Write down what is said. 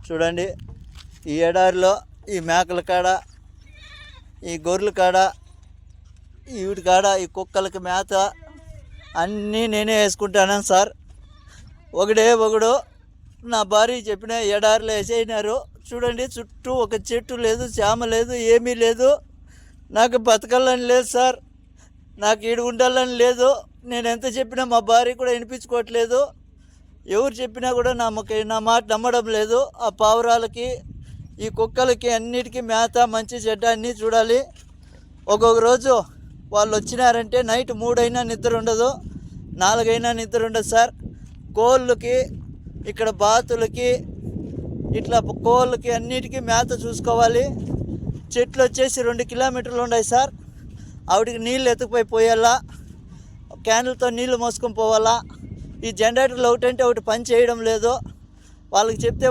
చూడండి, ఈ ఎడారిలో ఈ మేకల కాడ, ఈ గొర్రెల కాడ, వీటి కాడ ఈ కుక్కలకి మేత అన్నీ నేనే వేసుకుంటాను సార్. ఒకడు నా భార్య చెప్పిన ఎడారిలో వేసేసినారు. చూడండి, చుట్టూ ఒక చెట్టు లేదు, చేమ లేదు, ఏమీ లేదు. నాకు బతకాలని లేదు సార్, నాకు ఈడు ఉండాలని లేదు. నేను ఎంత చెప్పినా మా భార్య కూడా వినిపించుకోవట్లేదు. ఎవరు చెప్పినా కూడా నా మాట నమ్మడం లేదు. ఆ పావురాలకి, ఈ కుక్కలకి అన్నిటికీ మేత, మంచి చెడ్డ అన్నీ చూడాలి. ఒక్కొక్క రోజు వాళ్ళు వచ్చినారంటే నైట్ 3 అయినా నిద్ర ఉండదు, 4 అయినా నిద్ర ఉండదు సార్. కోళ్ళకి, ఇక్కడ బాతులకి, ఇట్లా కోళ్ళకి అన్నిటికీ మేత చూసుకోవాలి. చెట్లు వచ్చేసి 2 కిలోమీటర్లు ఉన్నాయి సార్. ఆవిడికి నీళ్ళు ఎత్తుకుపోయి పోయాలా, క్యాన్లతో నీళ్లు మోసుకొని పోవాలా. ఈ జనరేటర్లు ఒకటంటే ఒకటి పని చేయడం లేదు. వాళ్ళకి చెప్తే